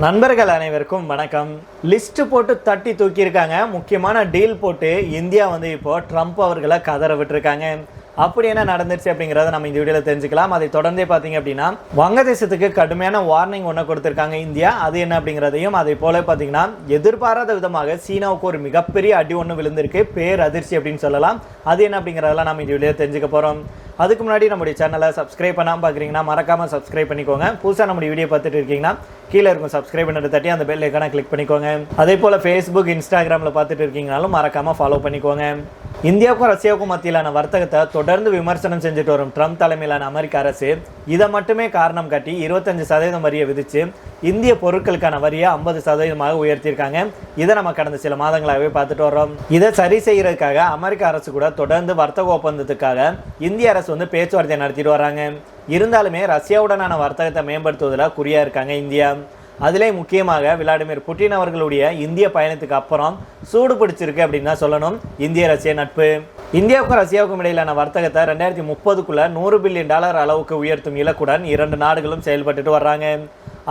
நண்பர்கள் அனைவருக்கும் வணக்கம். லிஸ்ட் போட்டு தட்டி தூக்கியிருக்காங்க. முக்கியமான டீல் போட்டு இந்தியா வந்து இப்போ ட்ரம்ப் அவர்களை கதற விட்டுருக்காங்க. அப்படி என்ன நடந்துச்சு அப்படிங்கிறத நம்ம இந்த வீடியோவில் தெரிஞ்சுக்கலாம். அதை தொடர்ந்தே பார்த்தீங்க அப்படின்னா வங்கதேசத்துக்கு கடுமையான வார்னிங் ஒன்று கொடுத்துருக்காங்க இந்தியா. அது என்ன அப்படிங்கிறதையும் அதே போல பார்த்தீங்கன்னா எதிர்பாராத விதமாக சீனாவுக்கு ஒரு மிகப்பெரிய அடி ஒன்று விழுந்திருக்கு. பேர் அதிர்ச்சி அப்படின்னு சொல்லலாம். அது என்ன அப்படிங்கிறதெல்லாம் நம்ம இந்த வீடியோவில் தெரிஞ்சுக்க போகிறோம். அதுக்கு முன்னாடி நம்முடைய சேனலை சப்ஸ்கிரைப் பண்ணாமல் பார்க்குறீங்கன்னா மறக்காமல் சப்ஸ்கிரைப் பண்ணிக்கோங்க. புதுசாக நம்முடைய வீடியோ பார்த்துட்டு இருக்கீங்கன்னா கீழே இருக்கும் சப்ஸ்கிரைப் பண்ணுறது தட்டி அந்த பெல் ஐக்கானை கிளிக் பண்ணிக்கோங்க. அதே போல் ஃபேஸ்புக் இன்ஸ்டாகிராமில் பார்த்துட்டு இருக்கீங்கனாலும் மறக்காமல் ஃபாலோ பண்ணிக்கோங்க. இந்தியாவுக்கும் ரஷ்யாவுக்கும் மத்தியிலான வர்த்தகத்தை தொடர்ந்து விமர்சனம் செஞ்சுட்டு வரும் ட்ரம்ப் தலைமையிலான அமெரிக்க அரசு இதை மட்டுமே காரணம் காட்டி 25% வரியை விதித்து இந்திய பொருட்களுக்கான வரியை 50% உயர்த்தியிருக்காங்க. இதை நம்ம கடந்த சில மாதங்களாகவே பார்த்துட்டு வர்றோம். இதை சரி செய்யறதுக்காக அமெரிக்க அரசு கூட தொடர்ந்து வர்த்தக ஒப்பந்தத்துக்காக இந்திய அரசு வந்து பேச்சுவார்த்தை நடத்திட்டு வராங்க. இருந்தாலுமே ரஷ்யாவுடனான வர்த்தகத்தை மேம்படுத்துவதில் குறியா இருக்காங்க இந்தியா. அதிலே முக்கியமாக விளாடிமிர் புட்டின் அவர்களுடைய இந்திய பயணத்துக்கு அப்புறம் சூடு பிடிச்சிருக்கு அப்படின்னு தான் சொல்லணும் இந்திய ரஷ்ய நட்பு. இந்தியாவுக்கும் ரஷ்யாவுக்கும் இடையிலான வர்த்தகத்தை 2030க்குள்ள $100 பில்லியன் அளவுக்கு உயர்த்தும் இலக்குடன் இரண்டு நாடுகளும் செயல்பட்டு வர்றாங்க.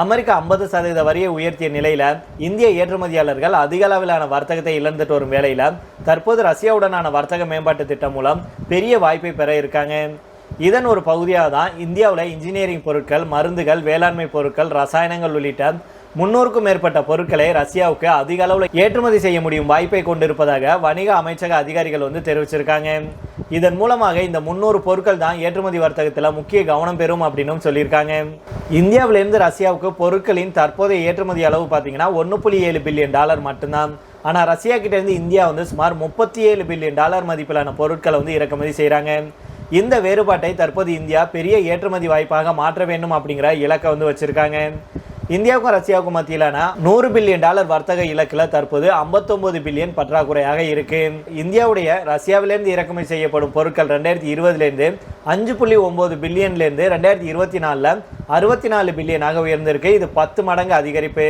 அமெரிக்கா 50% வரியை உயர்த்திய நிலையில இந்திய ஏற்றுமதியாளர்கள் அதிக அளவிலான வர்த்தகத்தை இழந்துட்டு வரும் வேளையில தற்போது ரஷ்யாவுடனான வர்த்தக மேம்பாட்டு திட்டம் மூலம் பெரிய வாய்ப்பை பெற இருக்காங்க. இதன் ஒரு பகுதியாக தான் இந்தியாவில் இன்ஜினியரிங் பொருட்கள், மருந்துகள், வேளாண்மை பொருட்கள், ரசாயனங்கள் உள்ளிட்ட 300க்கும் மேற்பட்ட பொருட்களை ரஷ்யாவுக்கு அதிக அளவில் ஏற்றுமதி செய்ய முடியும் வாய்ப்பை கொண்டிருப்பதாக வணிக அமைச்சக அதிகாரிகள் வந்து தெரிவிச்சிருக்காங்க. இதன் மூலமாக இந்த 300 பொருட்கள் தான் ஏற்றுமதி வர்த்தகத்தில் முக்கிய கவனம் பெறும் அப்படின்னு சொல்லியிருக்காங்க. இந்தியாவிலிருந்து ரஷ்யாவுக்கு பொருட்களின் தற்போதைய ஏற்றுமதி அளவு பார்த்தீங்கன்னா $1.7 பில்லியன் மட்டும்தான். ஆனால் ரஷ்யா கிட்ட இருந்து இந்தியா வந்து சுமார் $37 பில்லியன் மதிப்பிலான பொருட்களை வந்து இறக்குமதி செய்கிறாங்க. இந்த வேறுபாட்டை தற்போது இந்தியா பெரிய ஏற்றுமதி வாய்ப்பாக மாற்ற வேண்டும் அப்படிங்கிற இலக்கை வந்து வச்சிருக்காங்க. இந்தியாவுக்கும் ரஷ்யாவுக்கும் மத்தியிலான $100 பில்லியன் வர்த்தக இலக்கில் தற்போது 59 பில்லியன் பற்றாக்குறையாக இருக்கு. இந்தியாவுடைய ரஷ்யாவிலிருந்து இறக்குமதி செய்யப்படும் பொருட்கள் 2020லேருந்து 5.9 பில்லியன்லேருந்து 2024 64 பில்லியனாக உயர்ந்திருக்கு. இது 10 மடங்கு அதிகரிப்பு.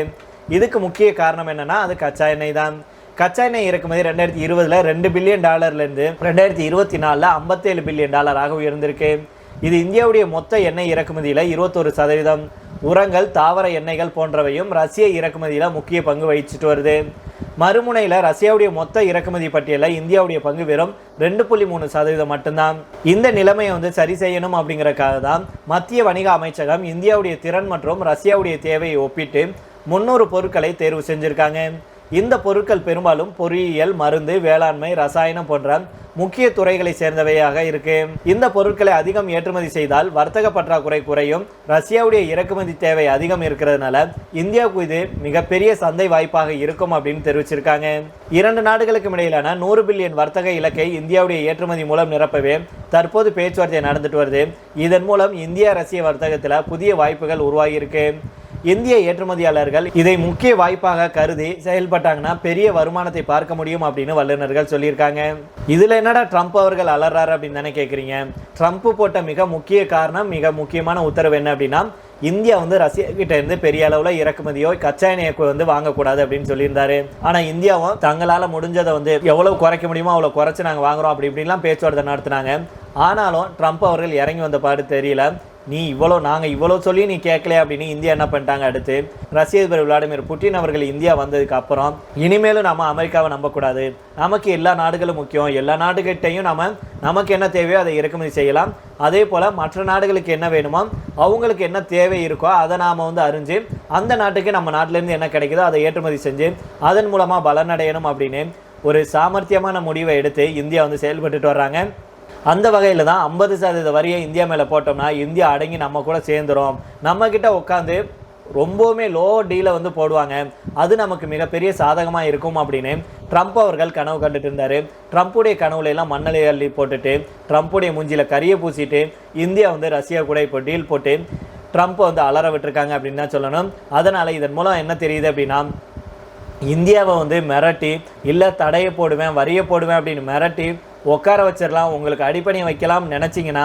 இதுக்கு முக்கிய காரணம் என்னன்னா அது கச்சா எண்ணெய் தான். கச்சா எண்ணெய் இறக்குமதி 2020 $2 பில்லியன் 2024 $57 பில்லியன் உயர்ந்திருக்கு. இது இந்தியாவுடைய மொத்த எண்ணெய் இறக்குமதியில் 21%. உரங்கள், தாவர எண்ணெய்கள் போன்றவையும் ரஷ்ய இறக்குமதியில் முக்கிய பங்கு வகிச்சுட்டு வருது. மறுமுனையில் ரஷ்யாவுடைய மொத்த இறக்குமதி பட்டியலில் இந்தியாவுடைய பங்கு வெறும் 2.3% மட்டும்தான். இந்த நிலைமையை வந்து சரி செய்யணும் அப்படிங்கிறக்காக தான் மத்திய வணிக அமைச்சகம் இந்தியாவுடைய திறன் மற்றும் ரஷ்யாவுடைய தேவையை ஒப்பிட்டு 300 பொருட்களை தேர்வு செஞ்சிருக்காங்க. இந்த பொருட்கள் பெரும்பாலும் பொறியியல், மருந்து, வேளாண்மை, ரசாயனம் போன்ற முக்கிய துறைகளை சேர்ந்தவையாக இருக்கு. இந்த பொருட்களை அதிகம் ஏற்றுமதி செய்தால் வர்த்தக பற்றாக்குறை குறையும். ரஷ்யாவுடைய இறக்குமதி தேவை அதிகம் இருக்கிறதுனால இந்தியாவுக்கு இது மிகப்பெரிய சந்தை வாய்ப்பாக இருக்கும் அப்படின்னு தெரிவிச்சிருக்காங்க. இரண்டு நாடுகளுக்கும் இடையிலான 100 பில்லியன் வர்த்தக இலக்கை இந்தியாவுடைய ஏற்றுமதி மூலம் நிரப்பவே தற்போது பேச்சுவார்த்தை நடந்துட்டு வருது. இதன் மூலம் இந்தியா ரஷ்ய வர்த்தகத்தில் புதிய வாய்ப்புகள் உருவாகி இருக்கு. இந்திய ஏற்றுமதியாளர்கள் இதை முக்கிய வாய்ப்பாக கருதி செயல்பட்டாங்கன்னா பெரிய வருமானத்தை பார்க்க முடியும் அப்படின்னு வல்லுநர்கள் சொல்லியிருக்காங்க. இதுல என்னடா ட்ரம்ப் அவர்கள் அலறாரு அப்படின்னு தானே கேட்குறீங்க. ட்ரம்ப் போட்ட மிக முக்கிய காரணம், மிக முக்கியமான உத்தரவு என்ன அப்படின்னா இந்தியா வந்து ரஷ்யா கிட்ட இருந்து பெரிய அளவில் இறக்குமதியோ கச்சா எண்ணெயை வந்து வாங்கக்கூடாது அப்படின்னு சொல்லியிருந்தாரு. ஆனால் இந்தியாவும் தங்களால் முடிஞ்சதை வந்து எவ்வளவு குறைக்க முடியுமோ அவ்வளோ குறைச்சி நாங்கள் வாங்குறோம் அப்படி இப்படின்லாம் பேச்சுவார்த்தை நடத்தினாங்க. ஆனாலும் ட்ரம்ப் அவர்கள் இறங்கி வந்த பாடு தெரியல. நாங்கள் இவ்வளோ சொல்லி நீ கேட்கல அப்படின்னு இந்தியா என்ன பண்ணிட்டாங்க. அடுத்து ரஷ்ய அதிபர் விளாடிமிர் புட்டின் அவர்கள் இந்தியா வந்ததுக்கு அப்புறம் இனிமேலும் நம்ம அமெரிக்காவை நம்பக்கூடாது, நமக்கு எல்லா நாடுகளும் முக்கியம், எல்லா நாடுகிட்டையும் நமக்கு என்ன தேவையோ அதை இறக்குமதி செய்யலாம், அதே போல் மற்ற நாடுகளுக்கு என்ன வேணுமோ அவங்களுக்கு என்ன தேவை இருக்கோ அதை நாம் வந்து அறிஞ்சு அந்த நாட்டுக்கு நம்ம நாட்டிலேருந்து என்ன கிடைக்குதோ அதை ஏற்றுமதி செஞ்சு அதன் மூலமாக பலனடையணும் அப்படின்னு ஒரு சாமர்த்தியமான முடிவை எடுத்து இந்தியா வந்து செயல்பட்டுட்டு வர்றாங்க. அந்த வகையில் தான் 50% வரியை இந்தியா மேலே போட்டோம்னா இந்தியா அடங்கி நம்ம கூட சேர்ந்துடும், நம்மக்கிட்ட உட்காந்து ரொம்பவுமே லோ டீலை வந்து போடுவாங்க, அது நமக்கு மிகப்பெரிய சாதகமாக இருக்கும் அப்படின்னு ட்ரம்ப் அவர்கள் கனவு கண்டுட்டு இருந்தார். ட்ரம்ப்புடைய கனவுல எல்லாம் மண்ணலை அள்ளி போட்டுட்டு ட்ரம்ப்புடைய மூஞ்சியில் கரியை பூசிட்டு இந்தியா வந்து ரஷ்யா கூட இப்போ டீல் போட்டு ட்ரம்ப் வந்து அலற விட்டுருக்காங்க அப்படின்னு தான் சொல்லணும். அதனால் இதன் மூலம் என்ன தெரியுது அப்படின்னா இந்தியாவை வந்து மிரட்டி இல்லை தடையை போடுவேன், வரியை போடுவேன் அப்படின்னு மிரட்டி உட்கார வச்சிடலாம், உங்களுக்கு அடிப்பணி வைக்கலாம் நினச்சிங்கன்னா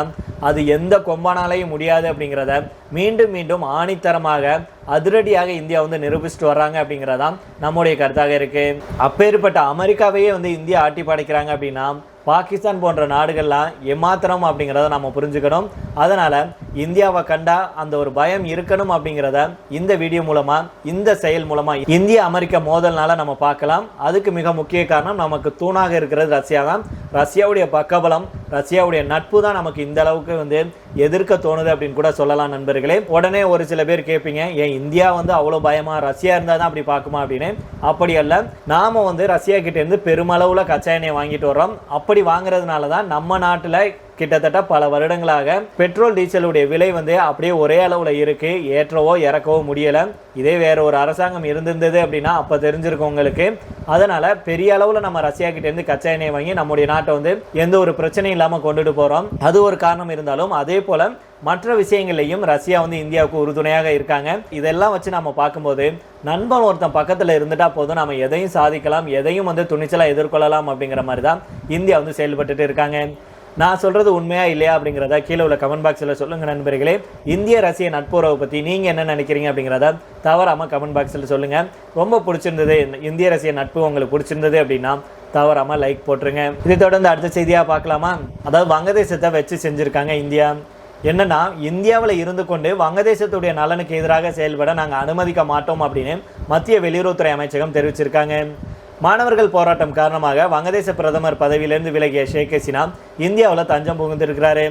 அது எந்த கொம்பானாலையும் முடியாது அப்படிங்கிறத மீண்டும் மீண்டும் ஆணித்தரமாக அதிரடியாக இந்தியா வந்து நிரூபிச்சுட்டு வர்றாங்க அப்படிங்கிறதான் நம்முடைய கருத்தாக இருக்குது. அப்பேற்பட்ட அமெரிக்காவையே வந்து இந்தியா ஆட்டி படைக்கிறாங்க அப்படின்னா பாகிஸ்தான் போன்ற நாடுகள்லாம் ஏமாத்திரம் அப்படிங்கிறத நம்ம புரிஞ்சுக்கணும். அதனால் இந்தியாவை கண்டா அந்த ஒரு பயம் இருக்கணும் அப்படிங்கிறத இந்த வீடியோ மூலமாக, இந்த செயல் மூலமாக இந்திய அமெரிக்க மோதல்னால நம்ம பார்க்கலாம். அதுக்கு மிக முக்கிய காரணம் நமக்கு தூணாக இருக்கிறது ரஷ்யா தான். ரஷ்யாவுடைய பக்கபலம், ரஷ்யாவுடைய நட்பு தான் நமக்கு இந்த அளவுக்கு எதிர்க்க தோணுது அப்படின்னு கூட சொல்லலாம் நண்பர்களே. உடனே ஒரு சில பேர் கேட்பீங்க, ஏன் இந்தியா அவ்வளோ பயமா, ரஷ்யா இருந்தால் தான் அப்படி பார்க்குமா அப்படின்னு. அப்படி அல்ல, நாம ரஷ்யா கிட்ட இருந்து பெருமளவுல கச்சா எண்ணெய் வாங்கிட்டு வர்றோம். அப்படி வாங்குறதுனால தான் நம்ம நாட்டில் கிட்டத்தட்ட பல வருடங்களாக பெட்ரோல் டீசலுடைய விலை அப்படியே ஒரே அளவுல இருக்கு. ஏற்றவோ இறக்கவோ முடியல. இதே வேற ஒரு அரசாங்கம் இருந்திருந்தது அப்படின்னா அப்ப தெரிஞ்சிருக்கும் உங்களுக்கு. அதனால பெரிய அளவுல நம்ம ரஷ்யா கிட்ட இருந்து கச்சா எண்ணெய் வாங்கி நம்முடைய நாட்டை எந்த ஒரு பிரச்சனையும் இல்லாம கொண்டுட்டு போறோம். அது ஒரு காரணம் இருந்தாலும் அதே போல மற்ற விஷயங்கள்லையும் ரஷ்யா இந்தியாவுக்கு உறுதுணையாக இருக்காங்க. இதெல்லாம் வச்சு நம்ம பார்க்கும்போது நண்பன் ஒருத்தன் பக்கத்தில் இருந்துட்டா போதும், நம்ம எதையும் சாதிக்கலாம், எதையும் துணிச்சலா எதிர்கொள்ளலாம் அப்படிங்கிற மாதிரி தான் இந்தியா செயல்பட்டுட்டு இருக்காங்க. நான் சொல்றது உண்மையா இல்லையா அப்படிங்கிறத கீழே உள்ள கமெண்ட் பாக்ஸில் சொல்லுங்க நண்பர்களே. இந்திய ரஷ்ய நட்புறவை பற்றி நீங்கள் என்ன நினைக்கிறீங்க அப்படிங்கிறத தவறாமல் கமெண்ட் பாக்ஸில் சொல்லுங்க. ரொம்ப பிடிச்சிருந்தது, இந்திய ரஷ்ய நட்பு உங்களுக்கு பிடிச்சிருந்தது அப்படின்னா தவறாமல் லைக் போட்டுருங்க. இதை தொடர்ந்து அடுத்த செய்தியாக பார்க்கலாமா? அதாவது வங்கதேசத்தை வச்சு செஞ்சுருக்காங்க இந்தியா. என்னன்னா, இந்தியாவில் இருந்து கொண்டு வங்கதேசத்துடைய நலனுக்கு எதிராக செயல்பட நாங்கள் அனுமதிக்க மாட்டோம் அப்படின்னு மத்திய வெளியுறவுத்துறை அமைச்சகம் தெரிவிச்சிருக்காங்க. மாணவர்கள் போராட்டம் காரணமாக வங்கதேச பிரதமர் பதவியிலிருந்து விலகிய ஷேக் ஹசீனா இந்தியாவில் தஞ்சம் புகுந்திருக்கிறாரு.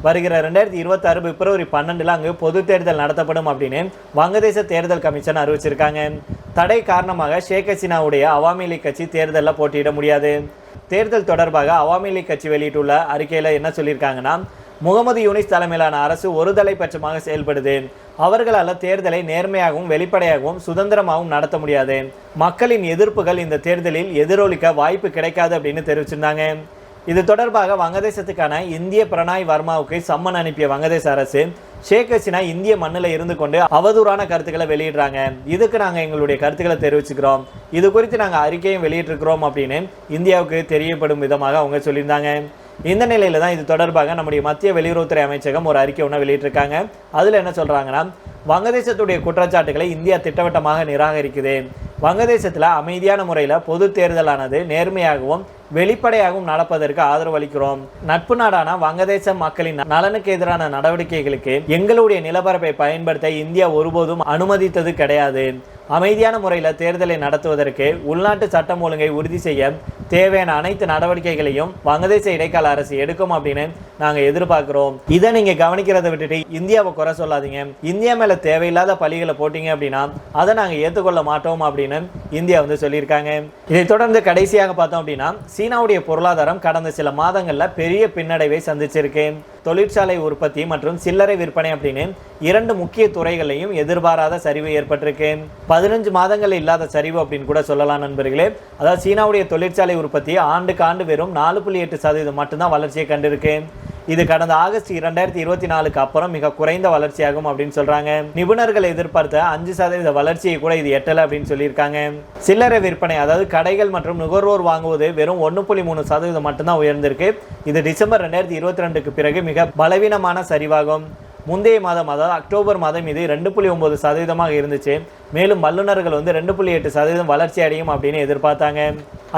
வருகிற 2026 பிப்ரவரி 12 அங்கு பொது தேர்தல் நடத்தப்படும் அப்படின்னு வங்கதேச தேர்தல் கமிஷன் அறிவிச்சிருக்காங்க. தடை காரணமாக ஷேக் ஹசீனாவுடைய அவாமி லீக் கட்சி தேர்தலில் போட்டியிட முடியாது. தேர்தல் தொடர்பாக அவாமி லீக் கட்சி வெளியிட்டுள்ள அறிக்கையில் என்ன சொல்லியிருக்காங்கன்னா, முகமது யூனிஸ் தலைமையிலான அரசு ஒரு தலைப்பட்சமாக செயல்படுது. அவர்களால் தேர்தலை நேர்மையாகவும் வெளிப்படையாகவும் சுதந்திரமாகவும் நடத்த முடியாது. மக்களின் எதிர்ப்புகள் இந்த தேர்தலில் எதிரொலிக்க வாய்ப்பு கிடைக்காது அப்படின்னு தெரிவிச்சிருந்தாங்க. இது தொடர்பாக வங்கதேசத்துக்கான இந்திய பிரணாய் வர்மாவுக்கு சம்மன் அனுப்பிய வங்கதேச அரசு ஷேக் ஹசீனா இந்திய மண்ணில் இருந்து கொண்டு அவதூறான கருத்துக்களை வெளியிடுறாங்க. இதுக்கு நாங்கள் எங்களுடைய கருத்துக்களை தெரிவிச்சுக்கிறோம். இது குறித்து நாங்கள் அறிக்கையும் வெளியிட்டிருக்கிறோம் அப்படின்னு இந்தியாவுக்கு தெரியப்படும் விதமாக அவங்க சொல்லியிருந்தாங்க. இந்த நிலையில தான் இது தொடர்பாக நம்முடைய மத்திய வெளியுறவுத்துறை அமைச்சகம் ஒரு அறிக்கை ஒன்று வெளியிட்டிருக்காங்க. அதில் என்ன சொல்றாங்கன்னா, வங்கதேசத்துடைய குற்றச்சாட்டுகளை இந்தியா திட்டவட்டமாக நிராகரிக்குது. வங்கதேசத்தில் அமைதியான முறையில் பொது தேர்தலானது நேர்மையாகவும் வெளிப்படையாகவும் நடப்பதற்கு ஆதரவு அளிக்கிறோம். நட்பு நாடான வங்கதேச மக்களின் நலனுக்கு எதிரான நடவடிக்கைகளுக்கு எங்களுடைய நிலப்பரப்பை பயன்படுத்த இந்தியா ஒருபோதும் அனுமதித்தது கிடையாது. அமைதியான முறையில் தேர்தலை நடத்துவதற்கு உள்நாட்டு சட்டம் ஒழுங்கை உறுதி செய்ய தேவையான அனைத்து நடவடிக்கைகளையும் வங்கதேச இடைக்கால அரசு எடுக்கும் அப்படின்னு நாங்கள் எதிர்பார்க்கிறோம். இதை நீங்க கவனிக்கிறத விட்டுட்டு இந்தியாவை குறை சொல்லாதீங்க. இந்தியா மேல தேவையில்லாத பழிகளை போட்டீங்க அப்படின்னா அதை நாங்கள் ஏற்றுக்கொள்ள மாட்டோம் அப்படின்னு இந்தியா சொல்லியிருக்காங்க. இதை தொடர்ந்து கடைசியாக பார்த்தோம் அப்படின்னா, சீனாவுடைய பொருளாதாரம் கடந்த சில மாதங்கள்ல பெரிய பின்னடைவை சந்திச்சிருக்கு. தொழிற்சாலை உற்பத்தி மற்றும் சில்லறை விற்பனை அப்படின்னு 2 முக்கிய துறைகளையும் எதிர்பாராத சரிவு ஏற்பட்டிருக்கு. 15 மாதங்கள் இல்லாத சரிவு அப்படின்னு கூட சொல்லலாம் நண்பர்களே. அதாவது சீனாவுடைய தொழிற்சாலை உற்பத்தி ஆண்டுக்கு ஆண்டு வெறும் 4.8% மட்டும்தான் வளர்ச்சியை கண்டிருக்கு. இது கடந்த ஆகஸ்ட் 2024க்கு அப்புறம் மிக குறைந்த வளர்ச்சியாகும் அப்படின்னு சொல்றாங்க. நிபுணர்கள் எதிர்பார்த்த 5% வளர்ச்சியை கூட இது எட்டல அப்படின்னு சொல்லியிருக்காங்க. சில்லறை விற்பனை, அதாவது கடைகள் மற்றும் நுகர்வோர் வாங்குவது வெறும் 1.3% மட்டும்தான் உயர்ந்திருக்கு. இது டிசம்பர் 2022க்கு பிறகு மிக பலவீனமான சரிவாகும். முந்தைய மாதம், அதாவது அக்டோபர் மாதம் இது 2.9% இருந்துச்சு. மேலும் வல்லுநர்கள் 2.8% வளர்ச்சி அடையும் அப்படின்னு எதிர்பார்த்தாங்க.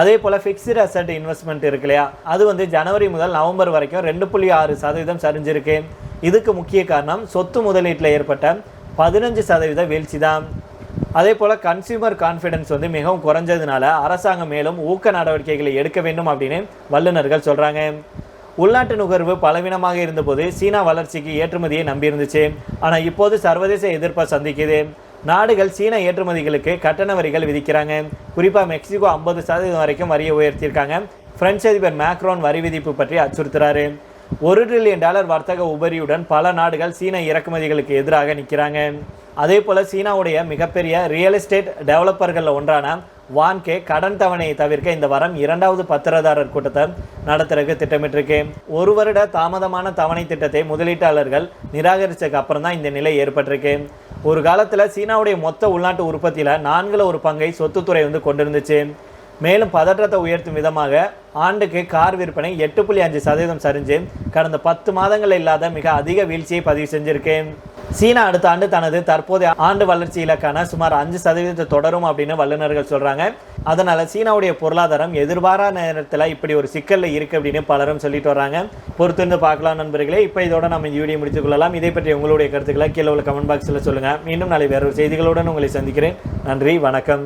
அதே போல ஃபிக்ஸ்டு அசட் இன்வெஸ்ட்மெண்ட் இருக்கு இல்லையா, அது ஜனவரி முதல் நவம்பர் வரைக்கும் 2.6% சரிஞ்சிருக்கு. இதுக்கு முக்கிய காரணம் சொத்து முதலீட்டில் ஏற்பட்ட 15% வீழ்ச்சி தான். அதே போல கன்சியூமர் கான்ஃபிடன்ஸ் மிகவும் குறைஞ்சதுனால அரசாங்கம் மேலும் ஊக்க நடவடிக்கைகளை எடுக்க வேண்டும் அப்படின்னு வல்லுநர்கள் சொல்றாங்க. உள்நாட்டு நுகர்வு பலவீனமாக இருந்தபோது சீனா வளர்ச்சிக்கு ஏற்றுமதியை நம்பியிருந்துச்சு. ஆனால் இப்போது சர்வதேச எதிர்ப்பை சந்திக்குது. நாடுகள் சீன ஏற்றுமதிகளுக்கு கட்டண வரிகள் விதிக்கிறாங்க. குறிப்பாக மெக்சிகோ 50% வரைக்கும் வரியை உயர்த்தியிருக்காங்க. பிரெஞ்சு அதிபர் மேக்ரோன் வரி விதிப்பு பற்றி அச்சுறுத்துறாரு. $1 டிரில்லியன் வர்த்தக உபரியுடன் பல நாடுகள் சீன இறக்குமதிகளுக்கு எதிராக நிற்கிறாங்க. அதே போல சீனாவுடைய மிகப்பெரிய ரியல் எஸ்டேட் டெவலப்பர்கள் ஒன்றான வான்கே கடன் தவணையை தவிர்க்க இந்த வாரம் 2வது பத்திரதாரர் கூட்டத்தை நடத்துறதுக்கு திட்டமிட்டிருக்கு. 1 வருட தாமதமான தவணை திட்டத்தை முதலீட்டாளர்கள் நிராகரிச்சதுக்கு அப்புறம் தான் இந்த நிலை ஏற்பட்டிருக்கு. ஒரு காலத்தில் சீனாவுடைய மொத்த உள்நாட்டு உற்பத்தியில் 4/1 சொத்துத்துறை கொண்டிருந்துச்சு. மேலும் பதற்றத்தை உயர்த்தும் விதமாக ஆண்டுக்கு கார் விற்பனை 8.5% சரிஞ்சு கடந்த 10 மாதங்கள் இல்லாத மிக அதிக வீழ்ச்சியை பதிவு செஞ்சிருக்கு. சீனா அடுத்த ஆண்டு தனது தற்போதைய ஆண்டு வளர்ச்சி இலக்கான சுமார் 5% தொடரும் அப்படின்னு வல்லுநர்கள் சொல்றாங்க. அதனால சீனாவுடைய பொருளாதாரம் எதிர்பாராத நேரத்தில் இப்படி ஒரு சிக்கல்ல இருக்கு அப்படின்னு பலரும் சொல்லிட்டு வர்றாங்க. பொறுத்திருந்து பார்க்கலாம் நண்பர்களே. இப்போ இதோட நம்ம இந்த வீடியோ முடித்துக் கொள்ளலாம். இதை பற்றி உங்களுடைய கருத்துக்களை கீழே உள்ள கமெண்ட் பாக்ஸில் சொல்லுங்க. மீண்டும் நாளை வேறொரு செய்திகளுடன் உங்களை சந்திக்கிறேன். நன்றி, வணக்கம்.